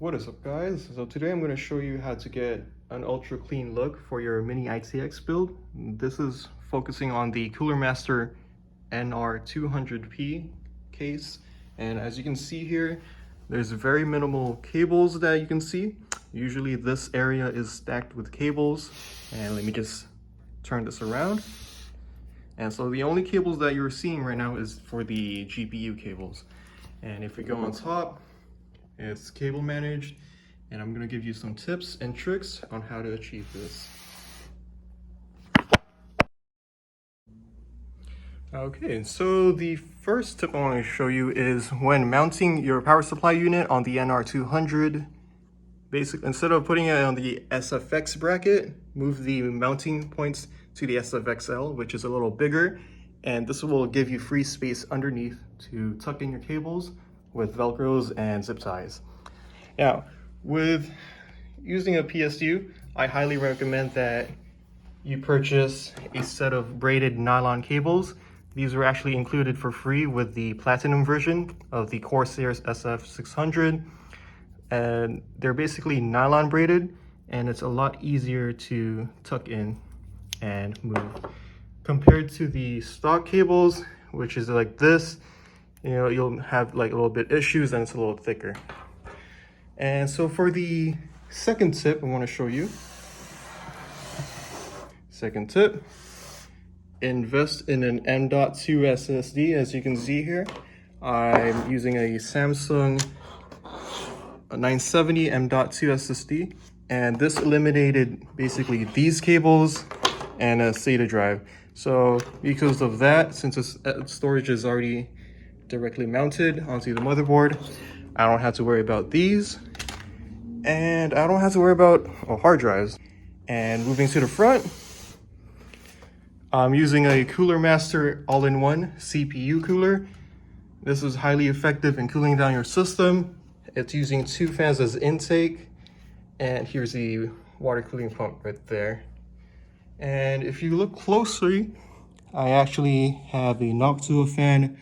What is up, guys? So today I'm going to show you how to get an ultra clean look for your Mini-ITX build. This is focusing on the CoolerMaster NR200P case, and as you can see here, there's very minimal cables that you can see. Usually this area is stacked with cables, and let me just turn this around. And so the only cables that you're seeing right now is for the GPU cables. And if we go on top, it's cable managed, and I'm going to give you some tips and tricks on how to achieve this. Okay, so the first tip I want to show you is when mounting your power supply unit on the NR200, basically instead of putting it on the SFX bracket, move the mounting points to the SFXL, which is a little bigger, and this will give you free space underneath to tuck in your cables with Velcros and zip ties. Now, with using a PSU, I highly recommend that you purchase a set of braided nylon cables. These were actually included for free with the platinum version of the Corsair SF600. And they're basically nylon braided, and it's a lot easier to tuck in and move. Compared to the stock cables, which is like this, you know, you'll have like a little bit issues and it's a little thicker. And so for the second tip I want to show you, invest in an M.2 SSD. As you can see here, I'm using a Samsung 970 M.2 SSD, and this eliminated basically these cables and a SATA drive. So because of that, since the storage is already directly mounted onto the motherboard, I don't have to worry about these, and I don't have to worry about hard drives. And moving to the front, I'm using a CoolerMaster all-in-one CPU cooler. This is highly effective in cooling down your system. It's using 2 fans as intake, and here's the water cooling pump right there. And if you look closely, I actually have a Noctua fan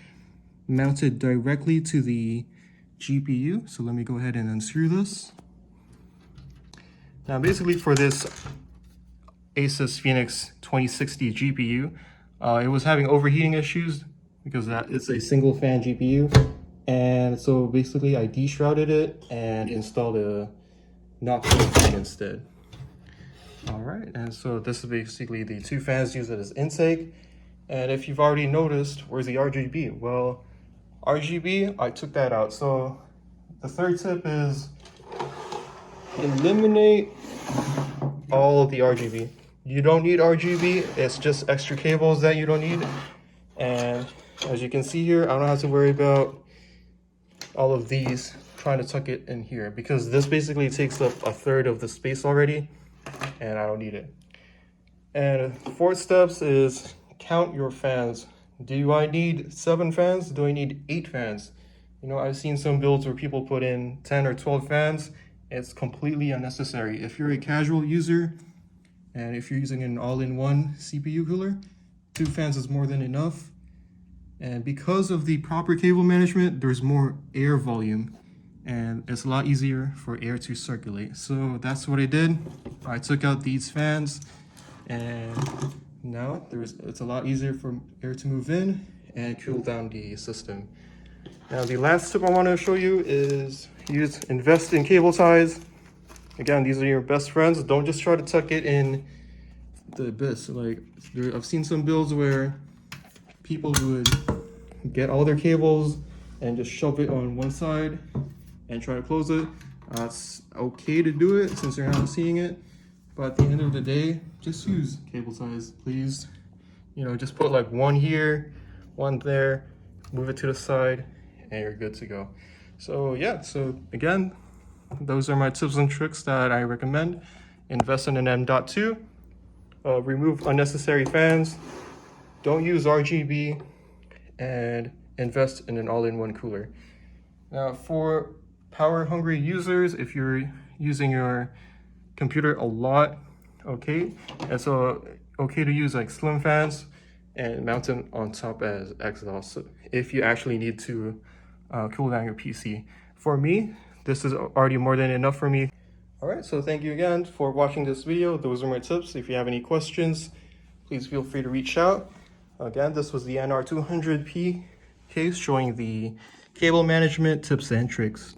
mounted directly to the GPU. So let me go ahead and unscrew this. Now basically for this Asus Phoenix 2060 GPU, it was having overheating issues because that is a single fan GPU. And so basically I deshrouded it and installed a Noctua fan instead. All right, and so this is basically the 2 fans used as intake. And if you've already noticed, where's the RGB? Well, RGB, I took that out. So the third tip is eliminate all of the RGB. You don't need RGB, it's just extra cables that you don't need. And as you can see here, I don't have to worry about all of these trying to tuck it in here, because this basically takes up a third of the space already, and I don't need it. And fourth steps is count your fans. Do I need 7 fans? Do I need 8 fans? You know, I've seen some builds where people put in 10 or 12 fans. It's completely unnecessary. If you're a casual user, and if you're using an all-in-one CPU cooler, 2 fans is more than enough. And because of the proper cable management, there's more air volume, and it's a lot easier for air to circulate. So that's what I did. I took out these fans, and now it's a lot easier for air to move in and cool down the system. Now the last tip I want to show you is invest in cable ties. Again, these are your best friends. Don't just try to tuck it in the abyss. Like, I've seen some builds where people would get all their cables and just shove it on one side and try to close it. It's okay to do it since you're not seeing it, but at the end of the day, just use cable ties, please. You know, just put like one here, one there, move it to the side, and you're good to go. So yeah, so again, those are my tips and tricks that I recommend. Invest in an M.2, remove unnecessary fans, don't use RGB, and invest in an all-in-one cooler. Now for power-hungry users, if you're using your computer a lot, okay, and so okay to use like slim fans and mount them on top as exhaust if you actually need to cool down your PC. For me, this is already more than enough for me. All right, so thank you again for watching this video. Those are my tips. If you have any questions, please feel free to reach out. Again, this was the NR200P case showing the cable management tips and tricks.